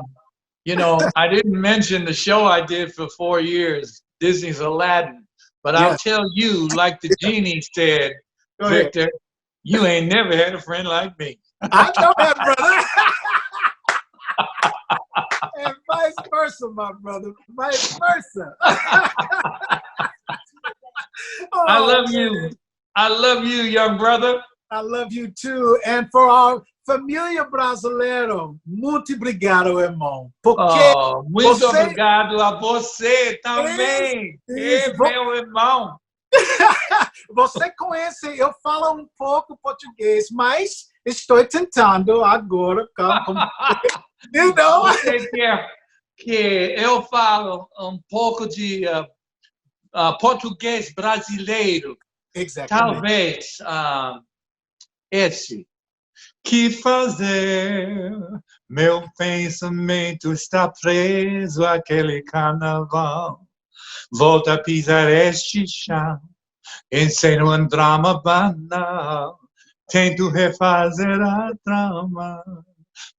didn't mention the show I did for 4 years, Disney's Aladdin. But I'll tell you, like the genie said, Victor, you ain't never had a friend like me. I know that, brother. And vice versa, my brother. Vice versa. I love you. I love you, young brother. I love you too. And for our família brasileira, muito obrigado, irmão. Muito obrigado a você também, meu irmão. Você conhece, eu falo um pouco português, mas estou tentando agora. You know? Você quer que eu falo um pouco de português brasileiro? Exatamente. Talvez esse. Que fazer? Meu pensamento está preso àquele carnaval. Volta a pisar este chão. Ensino um drama banal. Tento refazer a trama.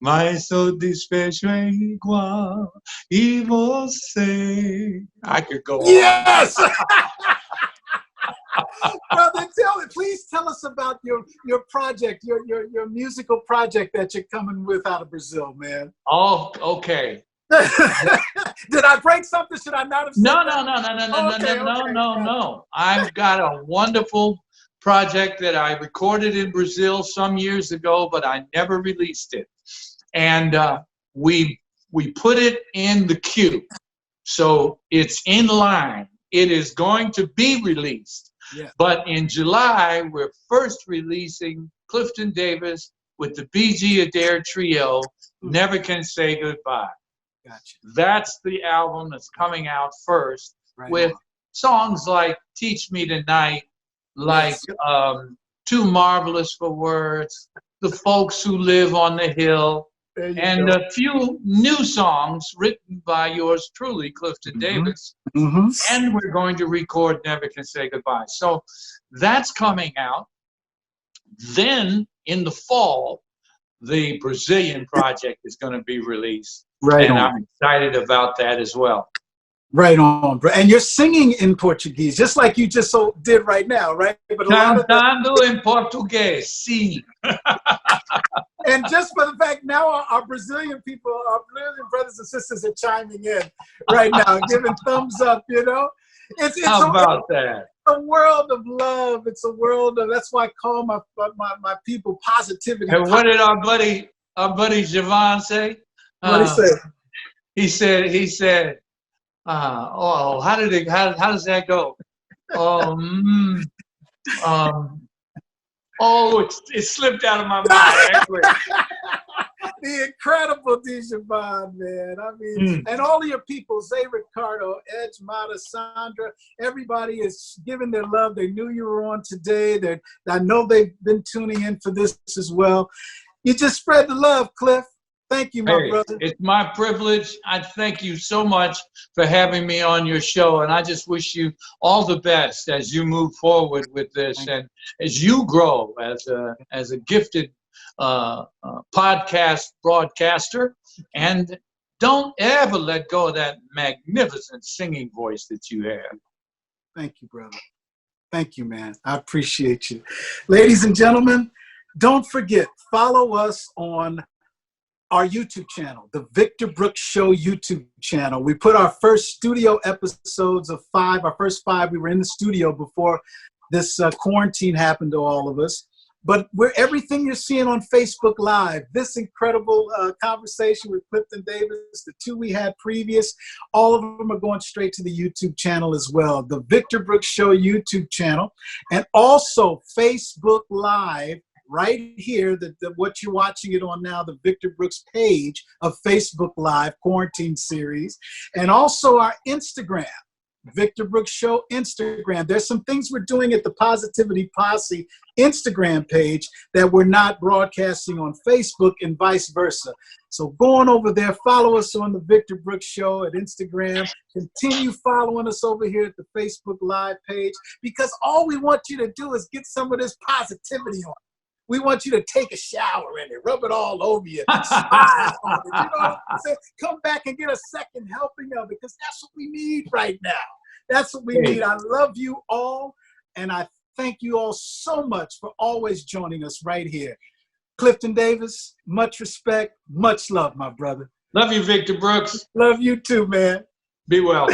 Mas o desfecho é igual. E você? I could go on. Yes! Brother, please tell us about your project, your musical project that you're coming with out of Brazil, man. Oh, okay. Did I break something? Should I not have said No. I've got a wonderful project that I recorded in Brazil some years ago, but I never released it. And we put it in the queue. So it's in line. It is going to be released. Yeah. But in July, we're first releasing Clifton Davis with the BG Adair Trio, Never Can Say Goodbye. Gotcha. That's the album that's coming out first, with songs like Teach Me Tonight, like Too Marvelous for Words, The Folks Who Live on the Hill, and a few new songs written by yours truly, Clifton Davis. Mm-hmm. And we're going to record Never Can Say Goodbye. So that's coming out. Then in the fall, the Brazilian project is going to be released. Right and on. I'm excited about that as well. Right on, bro. And you're singing in Portuguese, just like you just did right now, right? But Cantando em português, sim. And just for the fact now our Brazilian people, our Brazilian brothers and sisters are chiming in right now, giving thumbs up, It's How about that? A world of love. It's a world of, that's why I call my people positivity. And what did our buddy Javon say? What did he say? He said, how does that go? It slipped out of my mind. The incredible Dillamond, man. I mean, and all of your people, Zay Ricardo, Edge, Mata, Sandra, everybody is giving their love. They knew you were on today. I know they've been tuning in for this as well. You just spread the love, Cliff. Thank you, my brother. It's my privilege. I thank you so much for having me on your show, and I just wish you all the best as you move forward with this and as you grow as a gifted podcast broadcaster. And don't ever let go of that magnificent singing voice that you have. Thank you, brother. Thank you, man. I appreciate you. Ladies and gentlemen, don't forget, follow us on our YouTube channel, the Victor Brooks Show YouTube channel. We put our first studio episodes of 5, our first 5, we were in the studio before this quarantine happened to all of us. But everything you're seeing on Facebook Live, this incredible conversation with Clifton Davis, the 2 we had previous, all of them are going straight to the YouTube channel as well, the Victor Brooks Show YouTube channel, and also Facebook Live right here, what you're watching it on now, the Victor Brooks page of Facebook Live Quarantine Series, and also our Instagram, Victor Brooks Show Instagram. There's some things we're doing at the Positivity Posse Instagram page that we're not broadcasting on Facebook and vice versa. So go on over there, follow us on the Victor Brooks Show at Instagram. Continue following us over here at the Facebook Live page, because all we want you to do is get some of this positivity on. We want you to take a shower in it, rub it all over you, smile on it. You know what I'm saying? Come back and get a second helping of it, because that's what we need right now. That's what we need. I love you all, and I thank you all so much for always joining us right here. Clifton Davis, much respect, much love, my brother. Love you, Victor Brooks. Love you too, man. Be well.